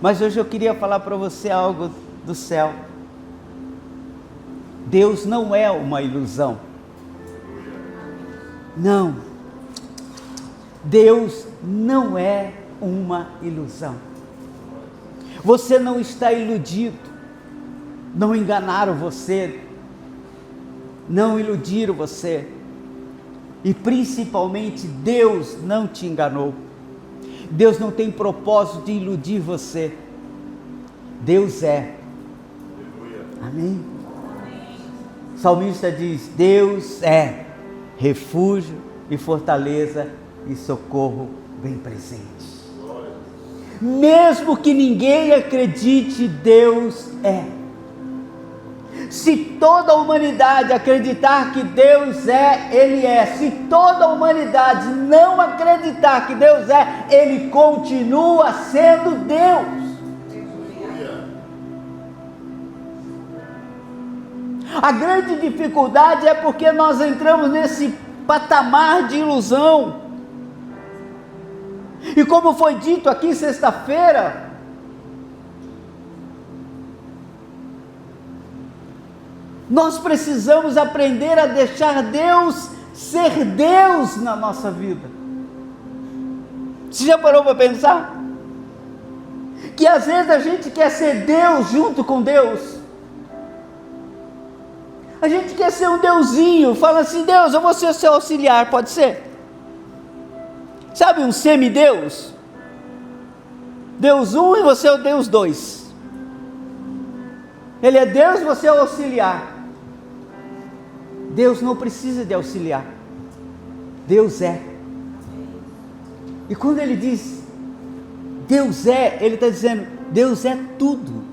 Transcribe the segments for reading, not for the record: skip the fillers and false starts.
Mas hoje eu queria falar para você algo do céu. Deus não é uma ilusão. Não. Deus não é uma ilusão. Você não está iludido. Não enganaram você. Não iludiram você. E principalmente Deus não te enganou. Deus não tem propósito de iludir você. Deus é. Amém? O salmista diz: Deus é refúgio e fortaleza e socorro bem presente. Mesmo que ninguém acredite, Deus é. Se toda a humanidade acreditar que Deus é, Ele é. Se toda a humanidade não acreditar que Deus é, Ele continua sendo Deus. A grande dificuldade é porque nós entramos nesse patamar de ilusão. E como foi dito aqui sexta-feira, nós precisamos aprender a deixar Deus ser Deus na nossa vida. Você já parou para pensar? Que às vezes a gente quer ser Deus junto com Deus. A gente quer ser um deusinho, fala assim: Deus, eu vou ser seu auxiliar, pode ser? Sabe, um semideus? Deus 1 e você é o Deus 2. Ele é Deus, você é o auxiliar. Deus não precisa de auxiliar. Deus é. E quando ele diz Deus é, ele está dizendo Deus é tudo.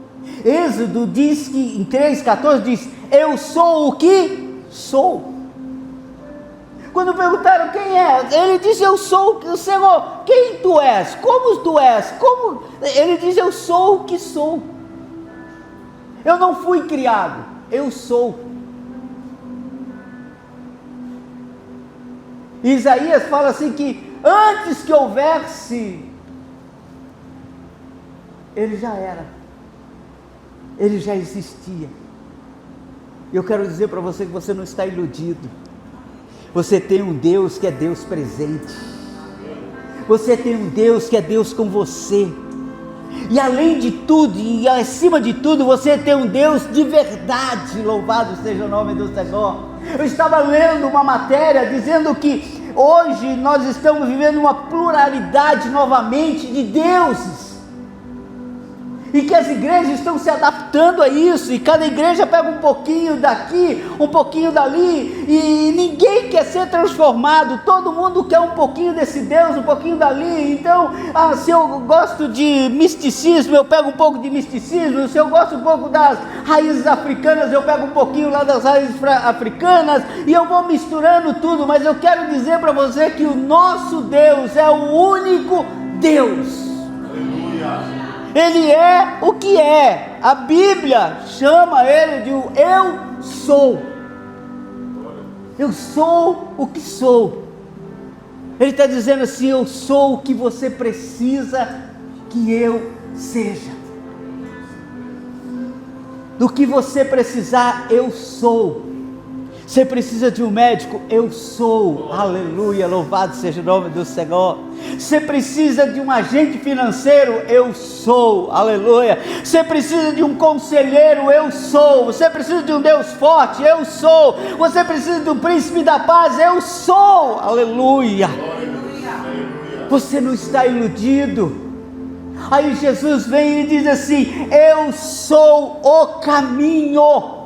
Êxodo diz que em 3,14 diz: eu sou o que sou. Quando perguntaram quem é, ele diz: eu sou o Senhor. Quem tu és? Como tu és? Como? Ele diz: eu sou o que sou. Eu não fui criado, eu sou. Isaías fala assim que antes que houvesse, ele já era, ele já existia. Eu quero dizer para você que você não está iludido. Você tem um Deus que é Deus presente. Você tem um Deus que é Deus com você. E além de tudo, e acima de tudo, você tem um Deus de verdade. Louvado seja o nome do Senhor. Eu estava lendo uma matéria dizendo que hoje nós estamos vivendo uma pluralidade novamente de deuses. E que as igrejas estão se adaptando a isso, e cada igreja pega um pouquinho daqui, um pouquinho dali, e ninguém quer ser transformado, todo mundo quer um pouquinho desse Deus, um pouquinho dali. Então, se eu gosto de misticismo, eu pego um pouco de misticismo. Se eu gosto um pouco das raízes africanas, eu pego um pouquinho lá das raízes africanas, e eu vou misturando tudo. Mas eu quero dizer para você que o nosso Deus é o único Deus. Aleluia. Ele é o que é. A Bíblia chama ele de eu sou. Eu sou o que sou. Ele está dizendo assim: eu sou o que você precisa que eu seja. Do que você precisar, eu sou. Você precisa de um médico? Eu sou. Aleluia, louvado seja o nome do Senhor. Você precisa de um agente financeiro? Eu sou. Aleluia. Você precisa de um conselheiro? Eu sou. Você precisa de um Deus forte? Eu sou. Você precisa de um príncipe da paz? Eu sou. Aleluia. Você não está iludido. Aí Jesus vem e diz assim: eu sou o caminho.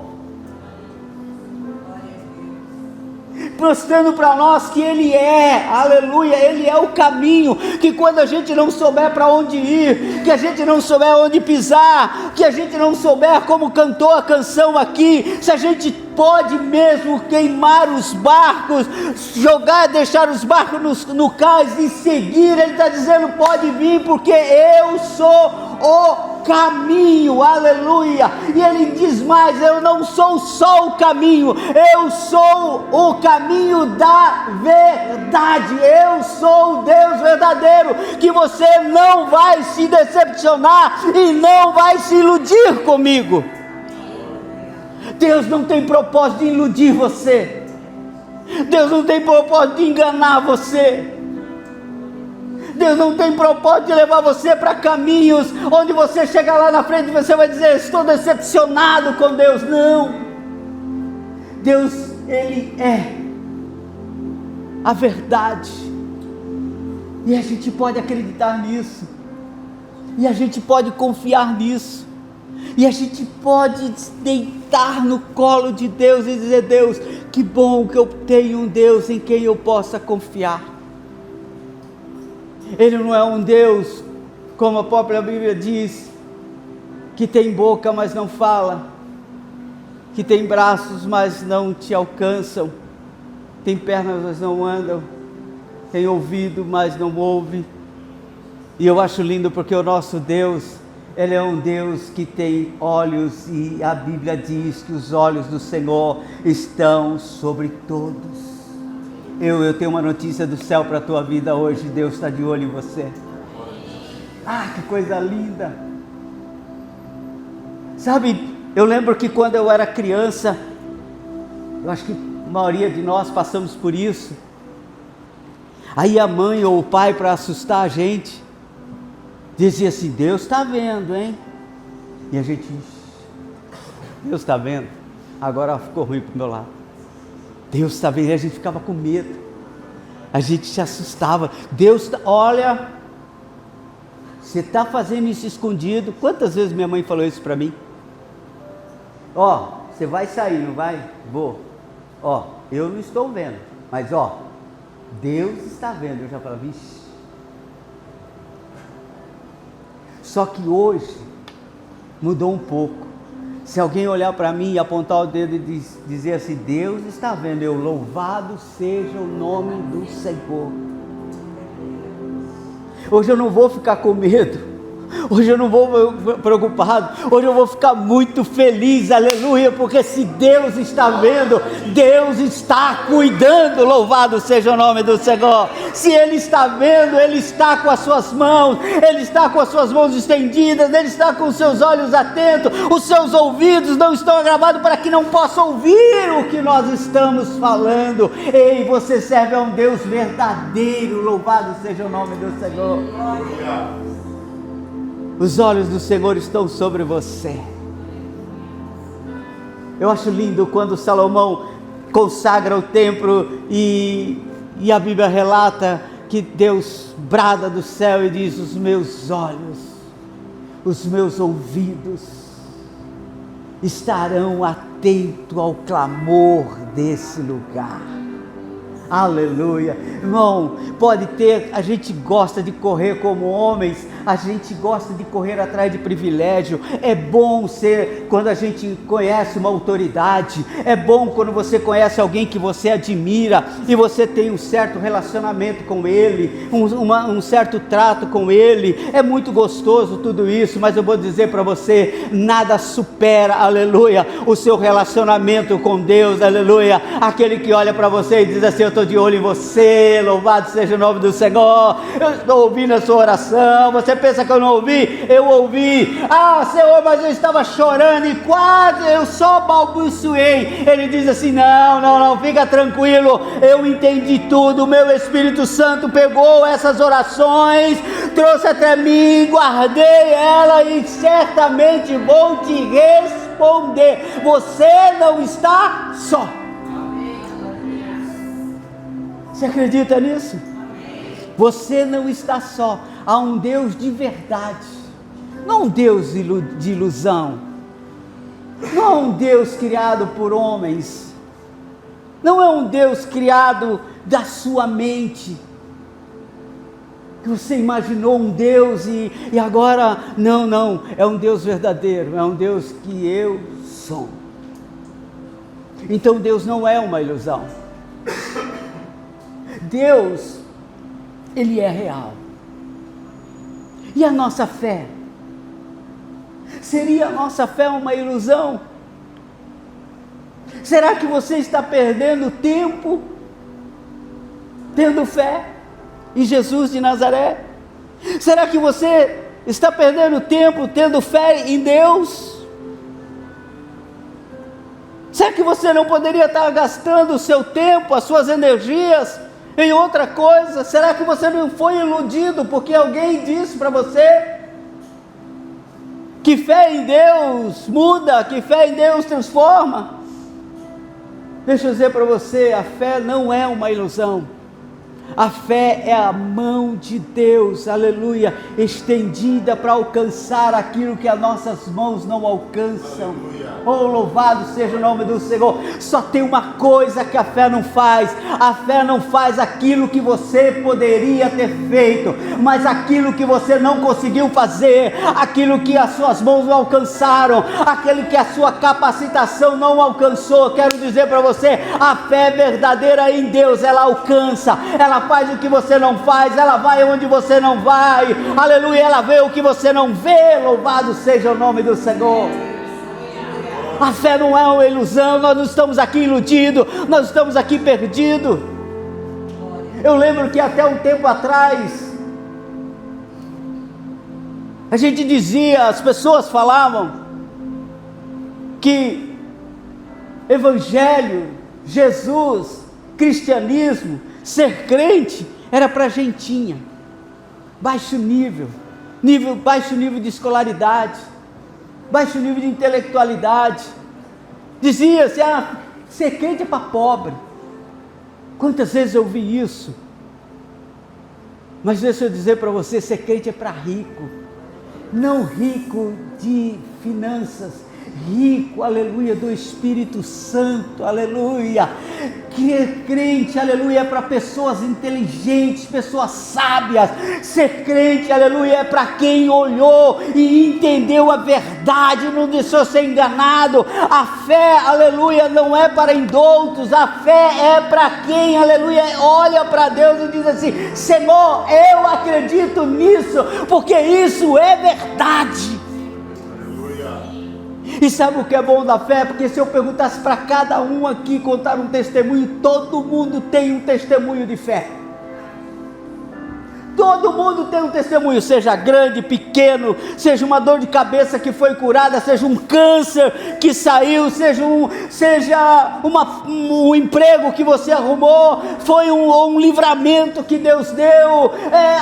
Mostrando para nós que Ele é, aleluia, Ele é o caminho, que quando a gente não souber para onde ir, que a gente não souber onde pisar, que a gente não souber como cantou a canção aqui, se a gente pode mesmo queimar os barcos, jogar, deixar os barcos no cais e seguir, Ele está dizendo: pode vir, porque eu sou o caminho, aleluia. E Ele diz mais: eu não sou só o caminho, eu sou o caminho da verdade, eu sou o Deus verdadeiro, que você não vai se decepcionar e não vai se iludir comigo. Deus não tem propósito de iludir você, Deus não tem propósito de enganar você, Deus não tem propósito de levar você para caminhos onde você chegar lá na frente e você vai dizer: estou decepcionado com Deus. Não, Deus, Ele é a verdade, e a gente pode acreditar nisso, e a gente pode confiar nisso, e a gente pode deitar no colo de Deus e dizer: Deus, que bom que eu tenho um Deus em quem eu possa confiar. Ele não é um Deus, como a própria Bíblia diz, que tem boca, mas não fala, que tem braços, mas não te alcançam, tem pernas, mas não andam, tem ouvido, mas não ouve. E eu acho lindo porque o nosso Deus, Ele é um Deus que tem olhos, e a Bíblia diz que os olhos do Senhor estão sobre todos. Eu tenho uma notícia do céu para a tua vida hoje: Deus está de olho em você. Ah, que coisa linda! Sabe, eu lembro que quando eu era criança, eu acho que a maioria de nós passamos por isso. Aí a mãe ou o pai, para assustar a gente, dizia assim: Deus está vendo, hein? E a gente: Deus está vendo? Agora ficou ruim para o meu lado. Deus está vendo, e a gente ficava com medo, a gente se assustava. Deus olha, você está fazendo isso escondido. Quantas vezes minha mãe falou isso para mim? Ó, você vai sair, não vai? Vou. Ó, eu não estou vendo, mas ó, Deus está vendo. Eu já falava: vixe. Só que hoje mudou um pouco. Se alguém olhar para mim e apontar o dedo e dizer assim: Deus está vendo, eu: louvado seja o nome do Senhor. Hoje eu não vou ficar com medo, hoje eu não vou preocupado, hoje eu vou ficar muito feliz, aleluia, porque se Deus está vendo, Deus está cuidando, louvado seja o nome do Senhor. Se Ele está vendo, Ele está com as suas mãos, Ele está com as suas mãos estendidas, Ele está com os seus olhos atentos, os seus ouvidos não estão agravados para que não possa ouvir o que nós estamos falando. Ei, você serve a um Deus verdadeiro, louvado seja o nome do Senhor. Os olhos do Senhor estão sobre você. Eu acho lindo quando Salomão consagra o templo e a Bíblia relata que Deus brada do céu e diz: os meus olhos, os meus ouvidos estarão atentos ao clamor desse lugar. Aleluia, irmão, pode ter, a gente gosta de correr como homens, a gente gosta de correr atrás de privilégio. É bom ser quando a gente conhece uma autoridade, é bom quando você conhece alguém que você admira e você tem um certo relacionamento com ele, um certo trato com ele. É muito gostoso tudo isso, mas eu vou dizer para você: nada supera, aleluia, o seu relacionamento com Deus, aleluia. Aquele que olha para você e diz assim: eu estou de olho em você, louvado seja o nome do Senhor, eu estou ouvindo a sua oração. Você pensa que eu não ouvi? Eu ouvi. Ah, Senhor, mas eu estava chorando e quase eu só balbuciei. Ele diz assim: não, fica tranquilo, eu entendi tudo. O meu Espírito Santo pegou essas orações, trouxe até mim, guardei ela e certamente vou te responder. Você não está só. Você acredita nisso? Você não está só. Há um Deus de verdade, não um Deus de ilusão, não é um Deus criado por homens, não é um Deus criado da sua mente, que você imaginou um Deus e agora, não, é um Deus verdadeiro, é um Deus que eu sou. Então Deus não é uma ilusão. Deus, Ele é real. E a nossa fé? Seria a nossa fé uma ilusão? Será que você está perdendo tempo tendo fé em Jesus de Nazaré? Será que você está perdendo tempo tendo fé em Deus? Será que você não poderia estar gastando o seu tempo, as suas energias em outra coisa? Será que você não foi iludido porque alguém disse para você que fé em Deus muda, que fé em Deus transforma? Deixa eu dizer para você, a fé não é uma ilusão. A fé é a mão de Deus, aleluia, estendida para alcançar aquilo que as nossas mãos não alcançam. Oh, louvado seja o nome do Senhor. Só tem uma coisa que a fé não faz: a fé não faz aquilo que você poderia ter feito, mas aquilo que você não conseguiu fazer, aquilo que as suas mãos não alcançaram, aquele que a sua capacitação não alcançou. Quero dizer para você, a fé verdadeira em Deus, ela alcança, ela faz o que você não faz, ela vai onde você não vai, aleluia, ela vê o que você não vê. Louvado seja o nome do Senhor. A fé não é uma ilusão, nós não estamos aqui iludidos, nós estamos aqui perdidos. Eu lembro que até um tempo atrás, a gente dizia, as pessoas falavam, que evangelho, Jesus, cristianismo, ser crente, era para gentinha, baixo nível, baixo nível de escolaridade, baixo nível de intelectualidade. Dizia-se, ser crente é para pobre. Quantas vezes eu ouvi isso? Mas deixa eu dizer para você, ser crente é para rico, não rico de finanças, rico, aleluia, do Espírito Santo, aleluia. Que crente, aleluia, é para pessoas inteligentes, pessoas sábias. Ser crente, aleluia, é para quem olhou e entendeu a verdade, não deixou ser enganado. A fé, aleluia, não é para indoutos, a fé é para quem, aleluia, olha para Deus e diz assim: Senhor, eu acredito nisso, porque isso é verdade. E sabe o que é bom da fé? Porque se eu perguntasse para cada um aqui contar um testemunho, todo mundo tem um testemunho de fé. Todo mundo tem um testemunho, seja grande, pequeno, seja uma dor de cabeça que foi curada, seja um câncer que saiu, seja um emprego que você arrumou, foi um livramento que Deus deu,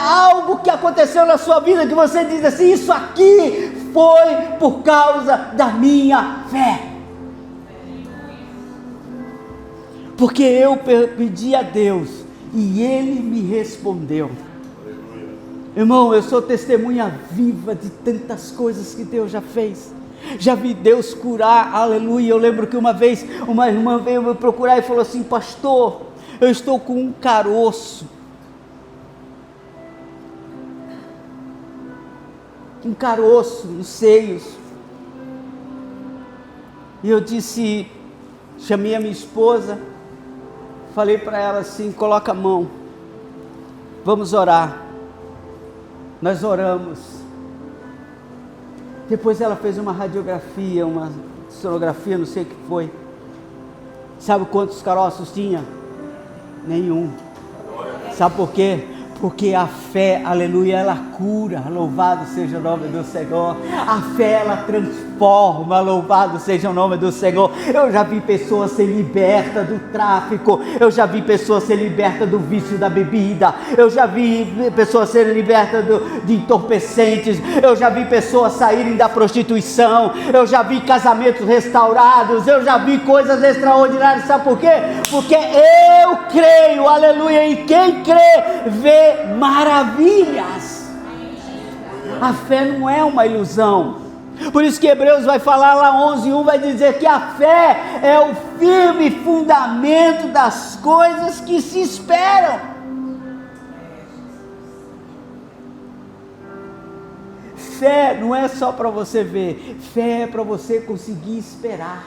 algo que aconteceu na sua vida que você diz assim: isso aqui foi por causa da minha fé. Porque eu pedi a Deus e Ele me respondeu. Irmão, eu sou testemunha viva de tantas coisas que Deus já fez. Já vi Deus curar, aleluia. Eu lembro que uma vez uma irmã veio me procurar e falou assim: pastor, eu estou com um caroço. Um caroço nos seios. E eu disse, chamei a minha esposa, falei para ela assim: coloca a mão, vamos orar. Nós oramos. Depois ela fez uma radiografia, uma sonografia, não sei o que foi. Sabe quantos caroços tinha? Nenhum. Sabe por quê? Porque a fé, aleluia, ela cura, louvado seja o nome do Senhor. A fé, ela transforma, louvado seja o nome do Senhor. Eu já vi pessoas ser libertas do tráfico, eu já vi pessoas ser libertas do vício da bebida, eu já vi pessoas serem libertas de entorpecentes, eu já vi pessoas saírem da prostituição, eu já vi casamentos restaurados, eu já vi coisas extraordinárias. Sabe por quê? Porque eu creio, aleluia, e quem crê vê maravilhas. A fé não é uma ilusão. Por isso que Hebreus vai falar lá 11:1, vai dizer que a fé é o firme fundamento das coisas que se esperam. Fé não é só para você ver, fé é para você conseguir esperar.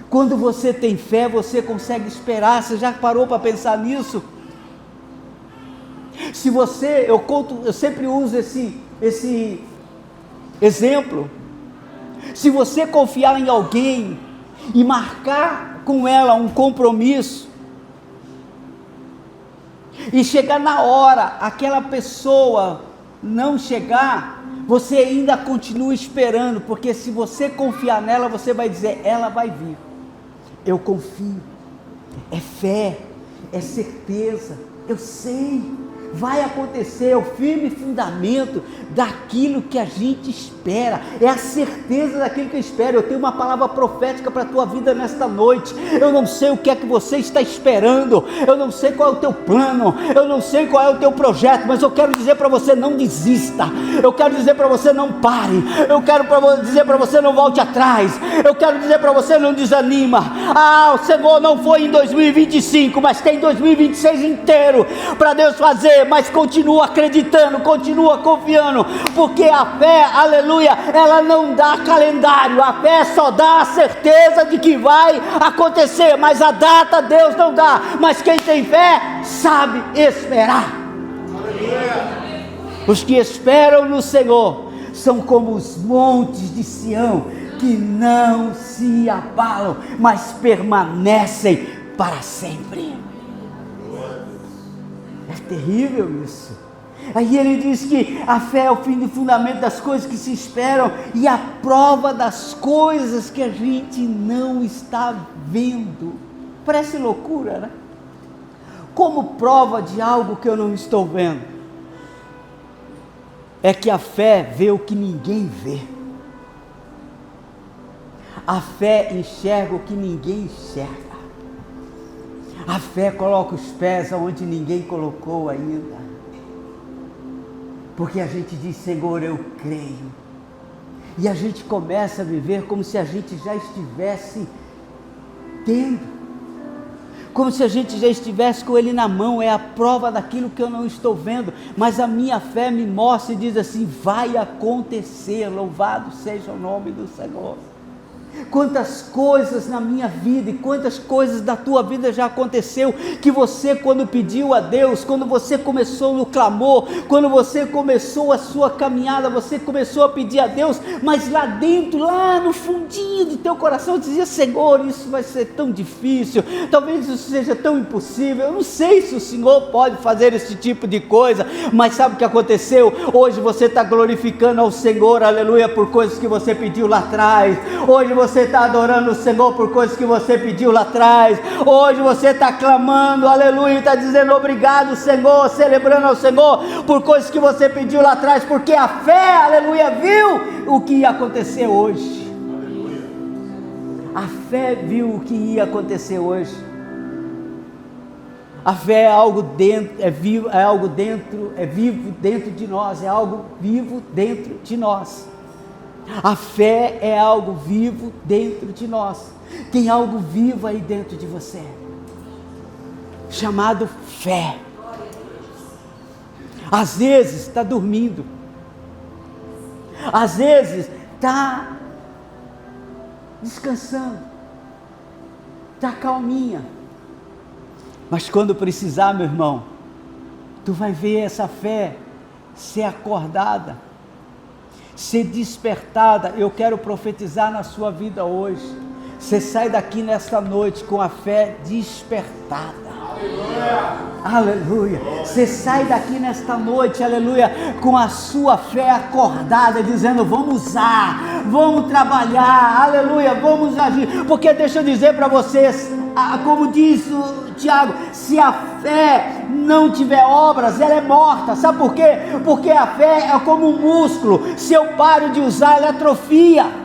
Quando você tem fé, você consegue esperar. Você já parou para pensar nisso? Se você, eu sempre uso esse Exemplo, se você confiar em alguém e marcar com ela um compromisso, e chegar na hora, aquela pessoa não chegar, você ainda continua esperando, porque se você confiar nela, você vai dizer, ela vai vir, eu confio, é fé, é certeza, eu sei, vai acontecer, é o firme fundamento daquilo que a gente espera, é a certeza daquilo que eu espero. Eu tenho uma palavra profética para a tua vida nesta noite. Eu não sei o que é que você está esperando, eu não sei qual é o teu plano, eu não sei qual é o teu projeto, mas eu quero dizer para você, não desista, eu quero dizer para você, não pare, eu quero dizer para você, não volte atrás, eu quero dizer para você, não desanima. O Senhor não foi em 2025, mas tem 2026 inteiro para Deus fazer, mas continua acreditando, continua confiando, porque a fé, aleluia, ela não dá calendário, a fé só dá a certeza de que vai acontecer, mas a data Deus não dá, mas quem tem fé sabe esperar. Os que esperam no Senhor são como os montes de Sião, que não se abalam, mas permanecem para sempre. É terrível isso. Aí ele diz que a fé é o fim do fundamento das coisas que se esperam e a prova das coisas que a gente não está vendo. Parece loucura, né? Como prova de algo que eu não estou vendo? É que a fé vê o que ninguém vê. A fé enxerga o que ninguém enxerga. A fé coloca os pés onde ninguém colocou ainda. Porque a gente diz, Senhor, eu creio. E a gente começa a viver como se a gente já estivesse tendo. Como se a gente já estivesse com Ele na mão. É a prova daquilo que eu não estou vendo. Mas a minha fé me mostra e diz assim, vai acontecer. Louvado seja o nome do Senhor. Quantas coisas na minha vida e quantas coisas da tua vida já aconteceu, que você, quando pediu a Deus, quando você começou no clamor, quando você começou a sua caminhada, você começou a pedir a Deus, mas lá dentro, lá no fundinho do teu coração, dizia, Senhor, isso vai ser tão difícil, talvez isso seja tão impossível, eu não sei se o Senhor pode fazer esse tipo de coisa, mas sabe o que aconteceu? Hoje você está glorificando ao Senhor, aleluia, por coisas que você pediu lá atrás. Hoje você está adorando o Senhor por coisas que você pediu lá atrás. Hoje você está clamando, aleluia, está dizendo obrigado, Senhor, celebrando ao Senhor por coisas que você pediu lá atrás, porque a fé, aleluia, viu o que ia acontecer hoje. Aleluia. A fé viu o que ia acontecer hoje. A fé é algo dentro, é vivo dentro de nós, é algo vivo dentro de nós. A fé é algo vivo dentro de nós. Tem algo vivo aí dentro de você, chamado fé. Às vezes está dormindo, às vezes está descansando, está calminha, mas quando precisar, meu irmão, tu vai ver essa fé ser acordada, ser despertada. Eu quero profetizar na sua vida hoje, você sai daqui nesta noite com a fé despertada. Aleluia. Você sai daqui nesta noite, aleluia, com a sua fé acordada, dizendo, vamos usar, vamos trabalhar, aleluia, vamos agir, porque deixa eu dizer para vocês, como diz o Tiago, se a fé não tiver obras, ela é morta. Sabe por quê? Porque a fé é como um músculo, se eu paro de usar, ela atrofia.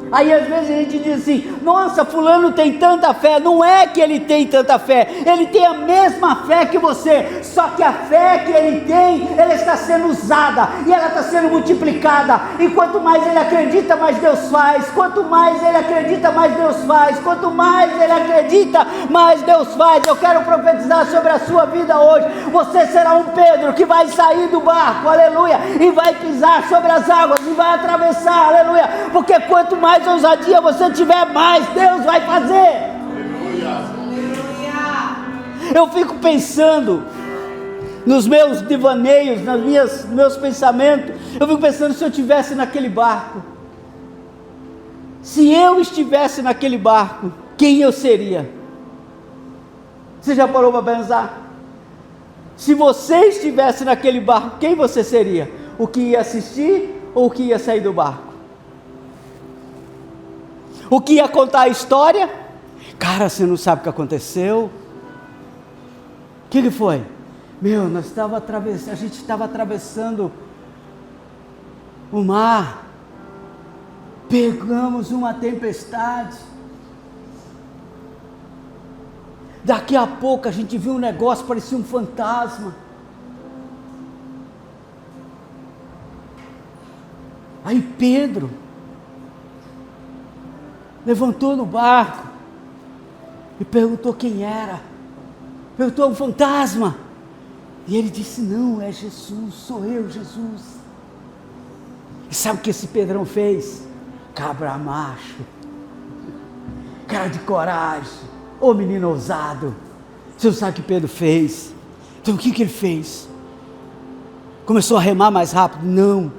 Aí às vezes a gente diz assim, nossa, fulano tem tanta fé. Não é que ele tem tanta fé, ele tem a mesma fé que você, só que a fé que ele tem, ela está sendo usada, e ela está sendo multiplicada, e quanto mais ele acredita, mais Deus faz. Quanto mais ele acredita, mais Deus faz. Quanto mais ele acredita, mais Deus faz. Eu quero profetizar sobre a sua vida hoje, você será um Pedro que vai sair do barco, aleluia, e vai pisar sobre as águas, e vai atravessar, aleluia, porque quanto mais ousadia você tiver, mais Deus vai fazer. Aleluia. Eu fico pensando nos meus devaneios, nos meus pensamentos, eu fico pensando, se eu estivesse naquele barco, se eu estivesse naquele barco, quem eu seria? Você já parou para pensar? Se você estivesse naquele barco, quem você seria? O que ia assistir ou o que ia sair do barco? O que ia contar a história? Cara, você não sabe o que aconteceu? O que foi? Meu, a gente estava atravessando o mar, pegamos uma tempestade, daqui a pouco a gente viu um negócio, parecia um fantasma, aí Pedro levantou no barco e perguntou quem era, perguntou um fantasma, e ele disse, não, é Jesus, sou eu, Jesus. E sabe o que esse Pedrão fez? Cabra macho, cara de coragem, ô menino ousado. Você não sabe o que Pedro fez? Então o que ele fez? Começou a remar mais rápido? Não,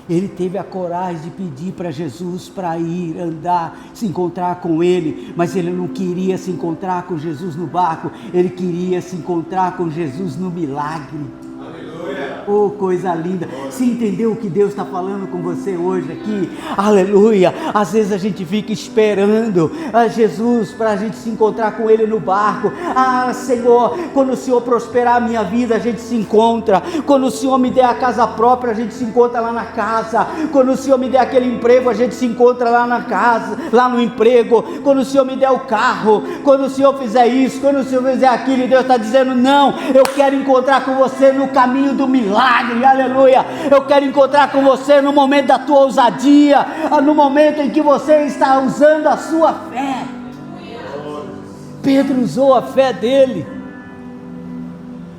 ele teve a coragem de pedir para Jesus para ir, andar, se encontrar com ele, mas ele não queria se encontrar com Jesus no barco, ele queria se encontrar com Jesus no milagre. Oh, coisa linda. Você entendeu o que Deus está falando com você hoje aqui? Aleluia. Às vezes a gente fica esperando a Jesus para a gente se encontrar com Ele no barco. Ah, Senhor, quando o Senhor prosperar a minha vida, a gente se encontra. Quando o Senhor me der a casa própria, a gente se encontra lá na casa. Quando o Senhor me der aquele emprego, a gente se encontra lá na casa, lá no emprego. Quando o Senhor me der o carro, quando o Senhor fizer isso, quando o Senhor fizer aquilo, e Deus está dizendo, não, eu quero encontrar com você no caminho do milagre. Aleluia, eu quero encontrar com você no momento da tua ousadia, no momento em que você está usando a sua fé. Pedro usou a fé dele,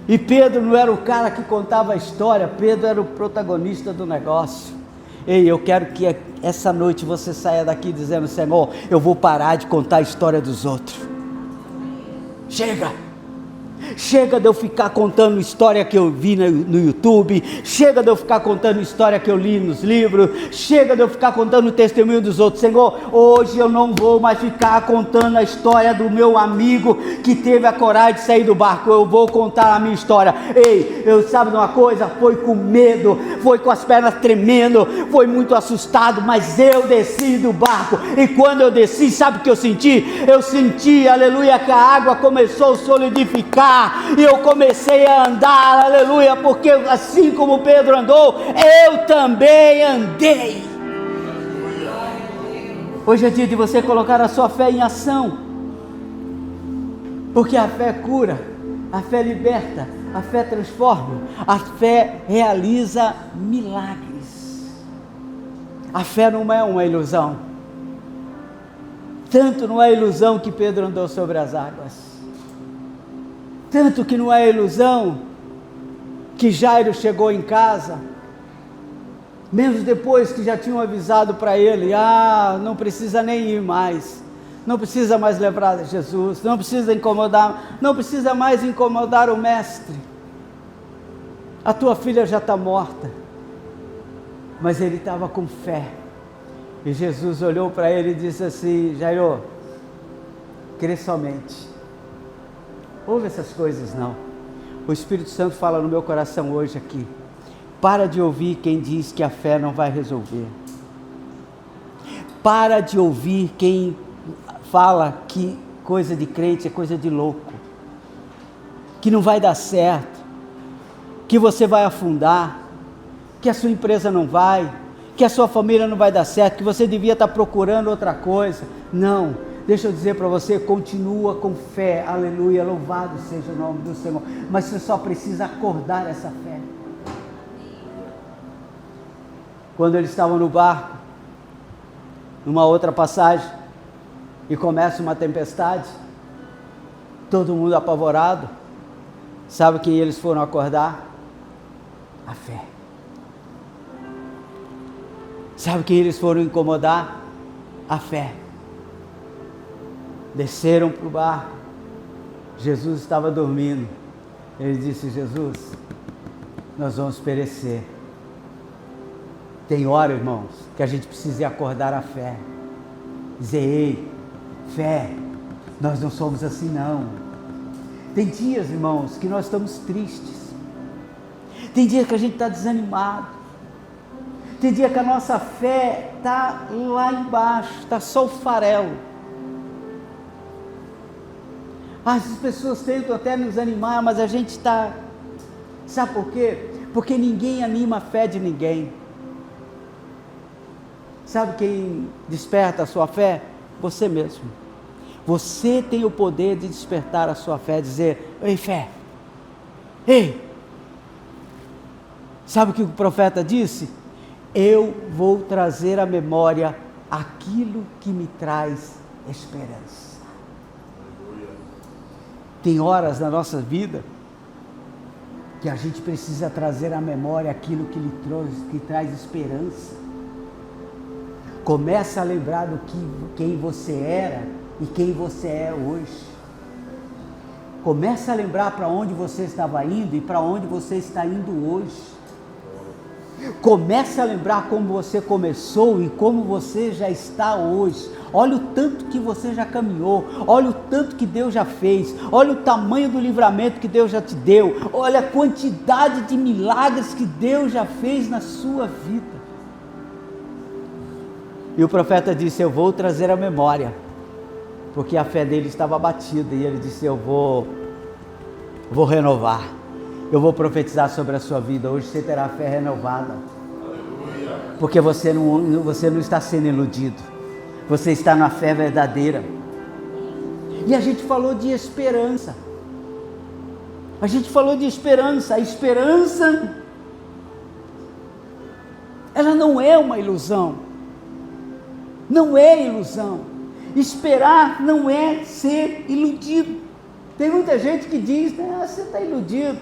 e Pedro não era o cara que contava a história, Pedro era o protagonista do negócio. Ei, eu quero que essa noite você saia daqui dizendo, Senhor, eu vou parar de contar a história dos outros. Chega de eu ficar contando história que eu vi no YouTube, chega de eu ficar contando história que eu li nos livros, chega de eu ficar contando o testemunho dos outros. Senhor, hoje eu não vou mais ficar contando a história do meu amigo que teve a coragem de sair do barco, eu vou contar a minha história. Ei, eu sabe de uma coisa? Foi com medo, foi com as pernas tremendo, foi muito assustado, mas eu desci do barco, e quando eu desci, sabe o que eu senti? Eu senti, aleluia, que a água começou a solidificar, e eu comecei a andar, aleluia, porque assim como Pedro andou, eu também andei. Hoje é dia de você colocar a sua fé em ação, porque a fé cura, a fé liberta, a fé transforma, a fé realiza milagres. A fé não é uma ilusão, tanto não é ilusão que Pedro andou sobre as águas, tanto que não é ilusão que Jairo chegou em casa, mesmo depois que já tinham avisado para ele, não precisa nem ir mais, não precisa mais lembrar de Jesus, não precisa mais incomodar o mestre, a tua filha já está morta. Mas ele estava com fé, e Jesus olhou para ele e disse assim, Jairo, crê somente. Ouve essas coisas não. O Espírito Santo fala no meu coração hoje aqui. Para de ouvir quem diz que a fé não vai resolver. Para de ouvir quem fala que coisa de crente é coisa de louco, que não vai dar certo, que você vai afundar, que a sua empresa não vai, que a sua família não vai dar certo, que você devia estar procurando outra coisa. Não. Deixa eu dizer para você, continua com fé, aleluia, louvado seja o nome do Senhor, mas você só precisa acordar essa fé. Quando eles estavam no barco, numa outra passagem, e começa uma tempestade, todo mundo apavorado, sabe quem eles foram acordar? A fé. Sabe quem eles foram incomodar? A fé. Desceram para o barco, Jesus estava dormindo, Ele disse: Jesus, nós vamos perecer. Tem hora, irmãos, que a gente precisa acordar a fé. Dizer: ei, fé, nós não somos assim não. Tem dias, irmãos, que nós estamos tristes. Tem dia que a gente está desanimado. Tem dia que a nossa fé está lá embaixo, está só o farelo. As pessoas tentam até nos animar, mas a gente está... Sabe por quê? Porque ninguém anima a fé de ninguém. Sabe quem desperta a sua fé? Você mesmo. Você tem o poder de despertar a sua fé, dizer: ei, fé, ei. Sabe o que o profeta disse? Eu vou trazer à memória aquilo que me traz esperança. Tem horas na nossa vida que a gente precisa trazer à memória aquilo que traz esperança. Começa a lembrar quem você era e quem você é hoje. Começa a lembrar para onde você estava indo e para onde você está indo hoje. Começa a lembrar como você começou e como você já está hoje. Olha o tanto que você já caminhou, olha o tanto que Deus já fez, olha o tamanho do livramento que Deus já te deu, olha a quantidade de milagres que Deus já fez na sua vida. E o profeta disse: eu vou trazer a memória, porque a fé dele estava abatida, e ele disse: eu vou renovar, eu vou profetizar sobre a sua vida. Hoje você terá a fé renovada, porque você não está sendo iludido, você está na fé verdadeira. E a gente falou de esperança, a esperança, ela não é uma ilusão. Não é ilusão. Esperar não é ser iludido. Tem muita gente que diz: você está iludido,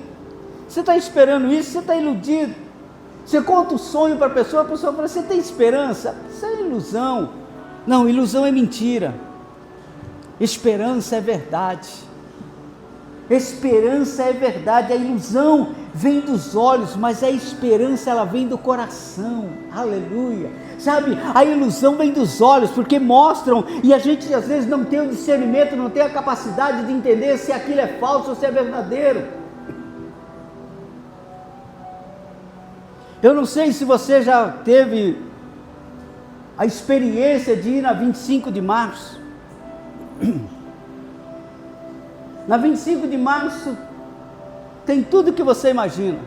você está esperando isso, você está iludido. Você conta o sonho para a pessoa fala: você tem esperança? Isso é ilusão. Não, ilusão é mentira. Esperança é verdade. Esperança é verdade. A ilusão vem dos olhos, mas a esperança, ela vem do coração. Aleluia. Sabe, a ilusão vem dos olhos, porque mostram, e a gente às vezes não tem o discernimento, não tem a capacidade de entender se aquilo é falso ou se é verdadeiro. Eu não sei se você já teve a experiência de ir na 25 de março. Na 25 de março tem tudo que você imagina.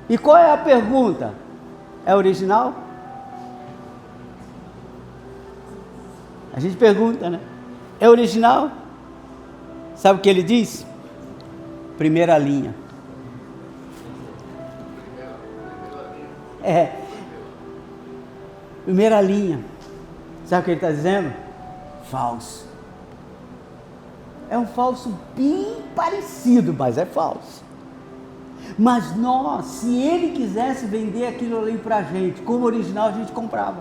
E qual é a pergunta? É original? A gente pergunta, né? É original? Sabe o que ele diz? Primeira linha. Primeira linha. Sabe o que ele está dizendo? Falso. É um falso bem parecido, mas é falso. Mas nós, se ele quisesse vender aquilo ali para a gente, como original, a gente comprava.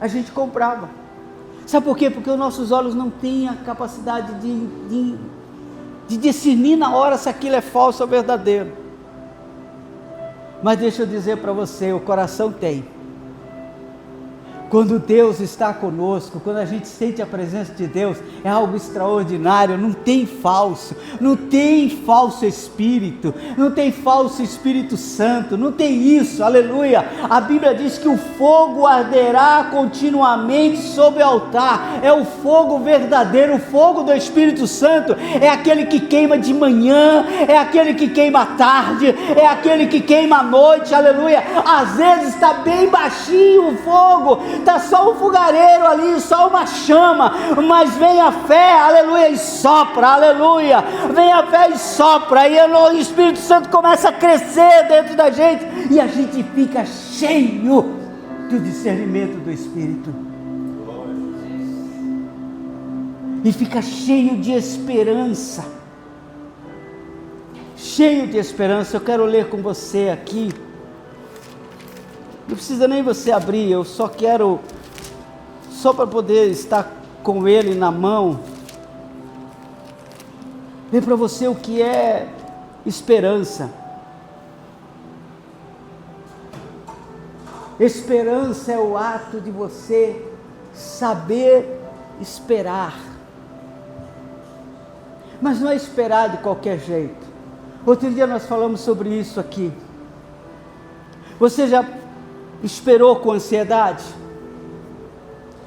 A gente comprava. Sabe por quê? Porque os nossos olhos não têm a capacidade de discernir na hora se aquilo é falso ou verdadeiro. Mas deixa eu dizer para você, o coração tem. Quando Deus está conosco, quando a gente sente a presença de Deus, é algo extraordinário. Não tem falso, não tem falso espírito, não tem falso Espírito Santo, não tem isso, aleluia. A Bíblia diz que o fogo arderá continuamente sobre o altar. É o fogo verdadeiro, o fogo do Espírito Santo é aquele que queima de manhã, é aquele que queima à tarde, é aquele que queima à noite, aleluia. Às vezes está bem baixinho o fogo, está só um fogareiro ali, só uma chama, mas vem a fé, aleluia, e sopra, aleluia, vem a fé e sopra, e o Espírito Santo começa a crescer dentro da gente, e a gente fica cheio do discernimento do Espírito, e fica cheio de esperança, cheio de esperança. Eu quero ler com você aqui. Não precisa nem você abrir, eu só quero, só para poder estar com ele na mão, ver para você o que é esperança. Esperança é o ato de você saber esperar. Mas não é esperar de qualquer jeito. Outro dia nós falamos sobre isso aqui. Você já esperou com ansiedade?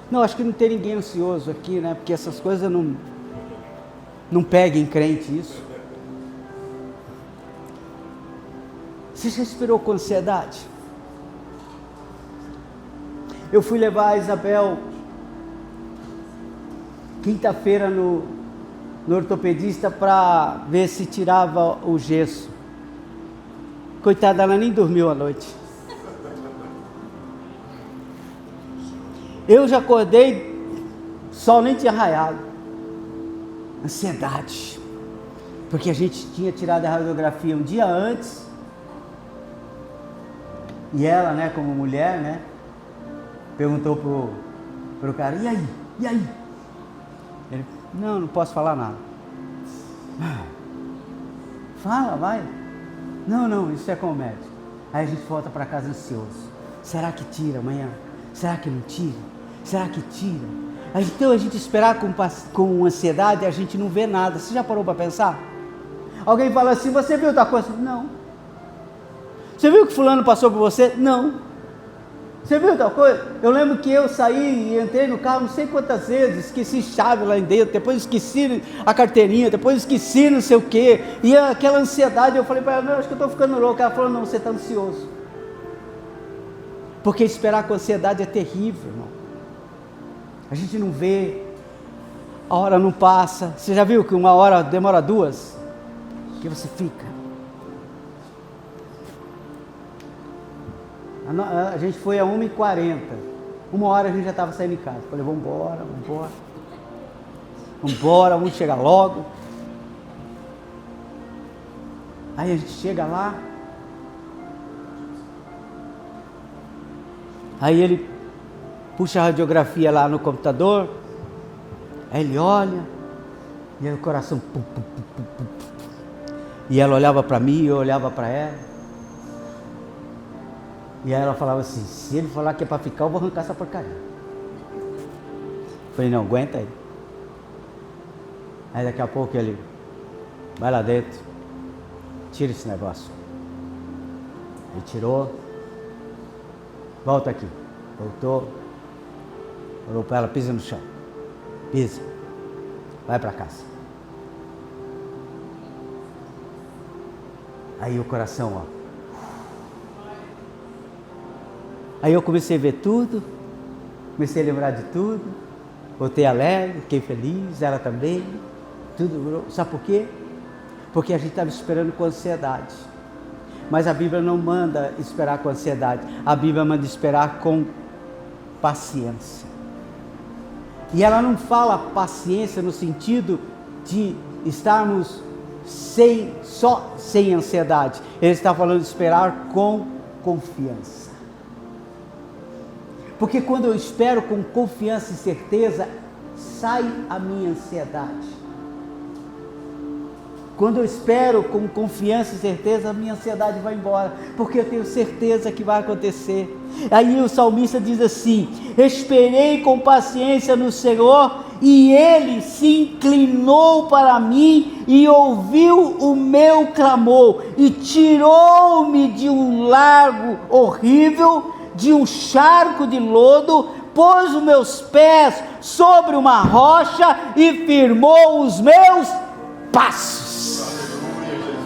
Não, acho que não tem ninguém ansioso aqui, né? Porque essas coisas não pegam em crente isso. Você já esperou com ansiedade? Eu fui levar a Isabel quinta-feira no ortopedista para ver se tirava o gesso. Coitada, ela nem dormiu à noite. Eu já acordei, sol nem tinha raiado. Ansiedade. Porque a gente tinha tirado a radiografia um dia antes. E ela, né, como mulher, né, perguntou pro cara, e aí? Ele, não posso falar nada. Fala, vai. Não, isso é com o médico. Aí a gente volta para casa ansioso. Será que tira amanhã? Será que não tira? Será que tira? Então a gente esperar com ansiedade, a gente não vê nada. Você já parou para pensar? Alguém fala assim, você viu outra coisa? Não. Você viu que fulano passou por você? Não. Você viu tal coisa? Eu lembro que eu saí e entrei no carro não sei quantas vezes, esqueci chave lá dentro, depois esqueci a carteirinha, depois esqueci não sei o que, e aquela ansiedade, eu falei para ela, acho que eu estou ficando louco. Ela falou, não, você está ansioso. Porque esperar com ansiedade é terrível, irmão. A gente não vê, a hora não passa. Você já viu que uma hora demora duas? Que você fica. A gente foi a 1h40, 1h a gente já estava saindo de casa. Falei, vamos embora, vamos chegar logo. Aí a gente chega lá, aí ele puxa a radiografia lá no computador, aí ele olha, e aí o coração pum, pum, pum, pum, pum. E ela olhava para mim, eu olhava para ela. E aí ela falava assim, se ele falar que é para ficar, eu vou arrancar essa porcaria. Falei, não, aguenta aí. Aí daqui a pouco ele, vai lá dentro, tira esse negócio. Ele tirou, volta aqui. Voltou, falou para ela, pisa no chão. Pisa, vai para casa. Aí o coração, ó. Aí eu comecei a ver tudo, comecei a lembrar de tudo, voltei alegre, fiquei feliz, ela também, tudo. Sabe por quê? Porque a gente estava esperando com ansiedade. Mas a Bíblia não manda esperar com ansiedade, a Bíblia manda esperar com paciência. E ela não fala paciência no sentido de estarmos só sem ansiedade, ele está falando de esperar com confiança. Porque quando eu espero com confiança e certeza, sai a minha ansiedade. Quando eu espero com confiança e certeza, a minha ansiedade vai embora, porque eu tenho certeza que vai acontecer. Aí o salmista diz assim, esperei com paciência no Senhor, e Ele se inclinou para mim, e ouviu o meu clamor, e tirou-me de um lago horrível, de um charco de lodo, pôs os meus pés sobre uma rocha e firmou os meus passos.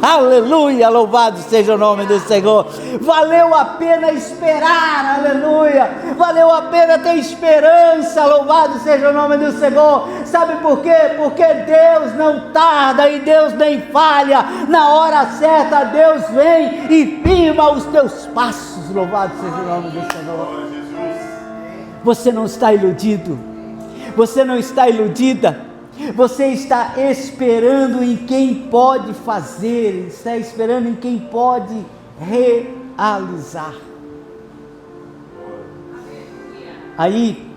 Aleluia, louvado seja o nome do Senhor. Valeu a pena esperar, aleluia. Valeu a pena ter esperança, louvado seja o nome do Senhor. Sabe por quê? Porque Deus não tarda e Deus nem falha. Na hora certa Deus vem e firma os teus passos, louvado seja o nome do Senhor. Você não está iludido, você não está iludida. Você está esperando em quem pode fazer, está esperando em quem pode realizar. Aí,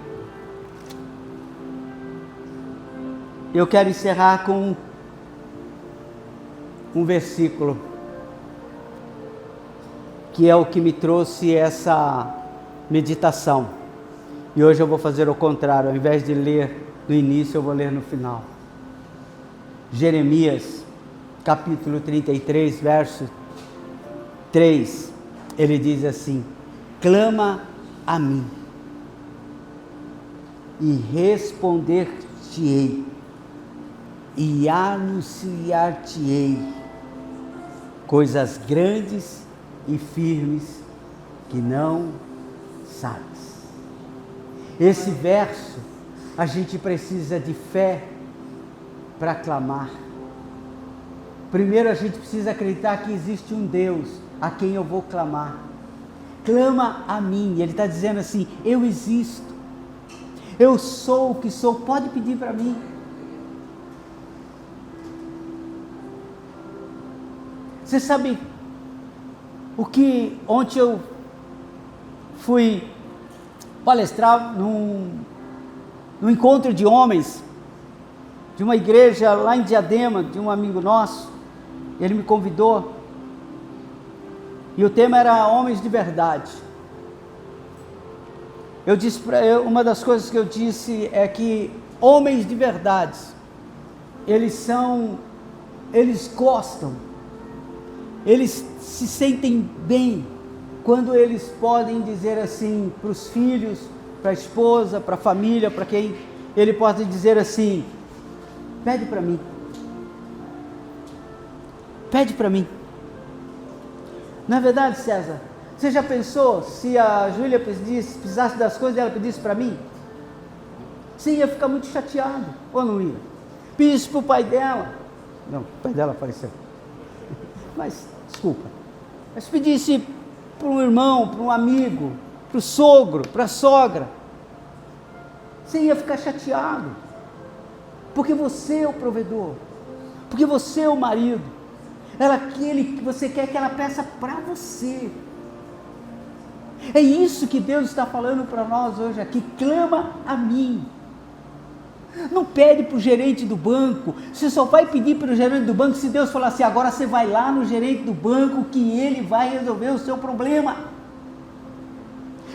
eu quero encerrar com um versículo que é o que me trouxe essa meditação. E hoje eu vou fazer o contrário, ao invés de ler no início, eu vou ler no final. Jeremias, capítulo 33, verso 3, ele diz assim: clama a mim, e responder-te-ei, e anunciar-te-ei coisas grandes e firmes que não sabes. Esse verso, a gente precisa de fé para clamar. Primeiro a gente precisa acreditar que existe um Deus a quem eu vou clamar. Clama a mim. Ele está dizendo assim: eu existo, eu sou o que sou, pode pedir para mim. Você sabe o que ontem eu fui palestrar num encontro de homens de uma igreja lá em Diadema, de um amigo nosso. Ele me convidou e o tema era homens de verdade. Eu disse para ele, uma das coisas que eu disse é que homens de verdade, eles gostam, eles se sentem bem quando eles podem dizer assim para os filhos, para a esposa, para a família, para quem ele pode dizer assim: pede para mim, pede para mim. Não é verdade, César? Você já pensou se a Júlia precisasse das coisas e ela pedisse para mim? Você ia ficar muito chateado, ou não ia? Pedisse para o pai dela. Não, o pai dela faleceu. Mas, desculpa. Mas pedisse para um irmão, para um amigo, para o sogro, para a sogra. Você ia ficar chateado. Porque você é o provedor. Porque você é o marido. Você quer que ela peça para você. É isso que Deus está falando para nós hoje aqui. Clama a mim. Não pede para o gerente do banco. Você só vai pedir para o gerente do banco se Deus falar assim: agora você vai lá no gerente do banco que ele vai resolver o seu problema.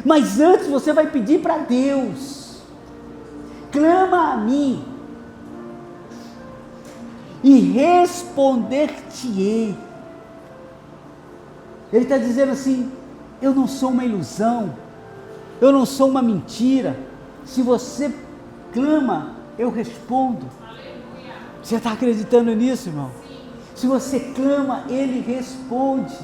Mas antes você vai pedir para Deus. Clama a mim, e responder-te-ei. Ele está dizendo assim: eu não sou uma ilusão, eu não sou uma mentira. Se você clama, eu respondo. Aleluia. Você está acreditando nisso, irmão? Sim. Se você clama, Ele responde.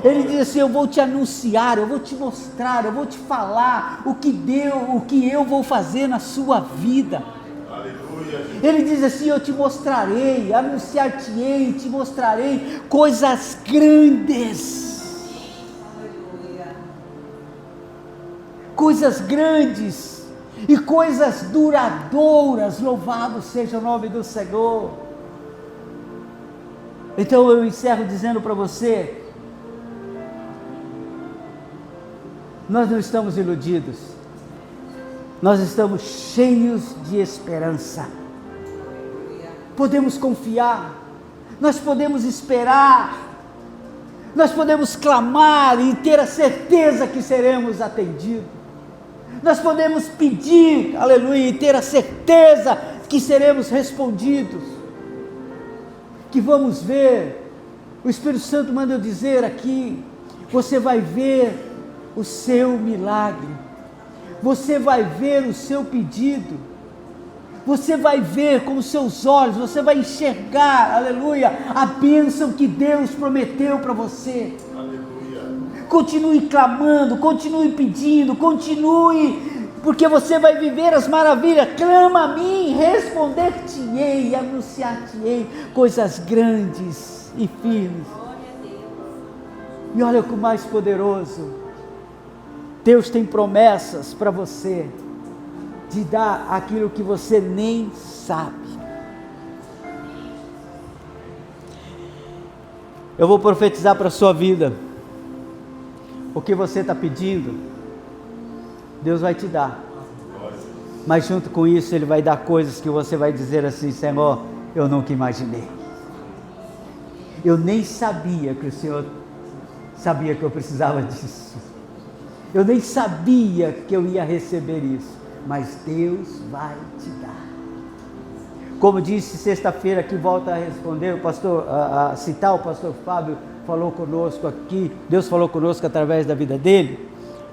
Ele diz assim: eu vou te anunciar, eu vou te mostrar, eu vou te falar o que eu vou fazer na sua vida. Aleluia. Ele diz assim: eu te mostrarei, anunciar-te-ei, te mostrarei coisas grandes. Aleluia. Coisas grandes e coisas duradouras. Louvado seja o nome do Senhor. Então eu encerro dizendo para você: nós não estamos iludidos, nós estamos cheios de esperança. Podemos confiar, nós podemos esperar, nós podemos clamar e ter a certeza que seremos atendidos. Nós podemos pedir, aleluia, e ter a certeza que seremos respondidos, que vamos ver. O Espírito Santo manda eu dizer aqui: você vai ver o seu milagre, você vai ver o seu pedido, você vai ver com os seus olhos, você vai enxergar, aleluia, a bênção que Deus prometeu para você. Aleluia. Continue clamando, continue pedindo, continue, porque você vai viver as maravilhas. Clama a mim, responder-te-ei, anunciar-te-ei coisas grandes e firmes. E olha o mais poderoso, Deus tem promessas para você, de dar aquilo que você nem sabe. Eu vou profetizar para a sua vida. O que você está pedindo, Deus vai te dar. Mas junto com isso, Ele vai dar coisas que você vai dizer assim: Senhor, eu nunca imaginei. Eu nem sabia que o Senhor sabia que eu precisava disso. Eu nem sabia que eu ia receber isso. Mas Deus vai te dar. Como disse sexta-feira, que volta a responder, o pastor, a citar o pastor Fábio, falou conosco aqui, Deus falou conosco através da vida dele.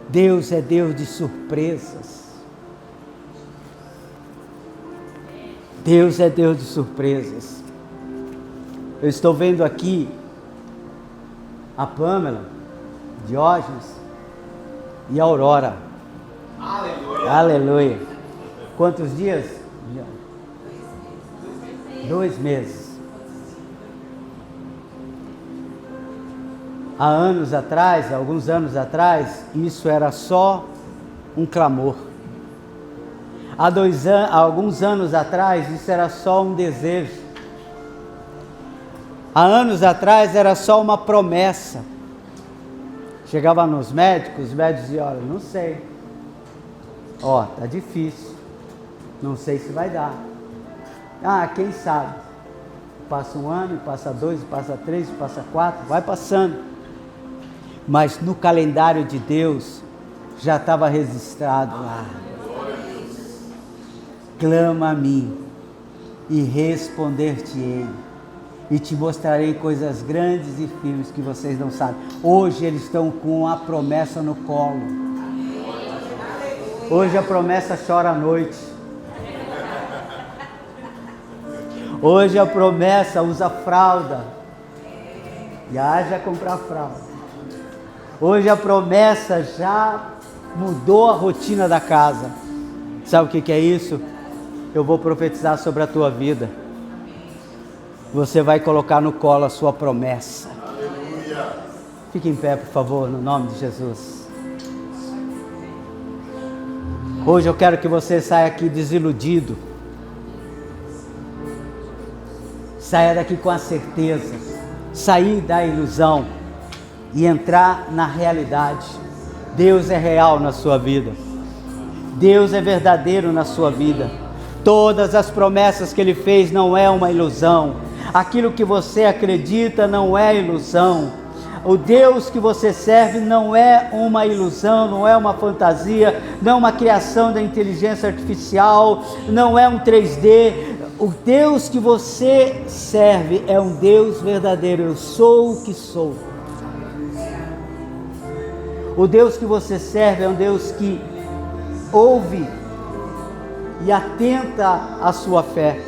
Deus é Deus de surpresas. Deus é Deus de surpresas. Eu estou vendo aqui a Pâmela, Diógenes e a Aurora. Aleluia. Aleluia. Quantos dias? 2 meses. Há anos atrás, alguns anos atrás, isso era só um clamor. Há alguns anos atrás, isso era só um desejo. Há anos atrás, era só uma promessa. Chegava nos médicos, os médicos diziam, olha, não sei. Ó, tá difícil. Não sei se vai dar. Ah, quem sabe? Passa 1 ano, passa 2, passa 3, passa 4, vai passando. Mas no calendário de Deus, já estava registrado lá. Clama a mim, e responder-te-ei, e te mostrarei coisas grandes e firmes que vocês não sabem. Hoje eles estão com a promessa no colo. Hoje a promessa chora à noite. Hoje a promessa usa fralda. E haja comprar fralda. Hoje a promessa já mudou a rotina da casa. Sabe o que é isso? Eu vou profetizar sobre a tua vida. Você vai colocar no colo a sua promessa. Aleluia. Fique em pé, por favor, no nome de Jesus. Hoje eu quero que você saia aqui desiludido. Saia daqui com a certeza. Sair da ilusão e entrar na realidade. Deus é real na sua vida. Deus é verdadeiro na sua vida. Todas as promessas que Ele fez não é uma ilusão. Aquilo que você acredita não é ilusão. O Deus que você serve não é uma ilusão, não é uma fantasia, não é uma criação da inteligência artificial, não é um 3D. O Deus que você serve é um Deus verdadeiro. Eu sou o que sou. O Deus que você serve é um Deus que ouve e atenta à sua fé.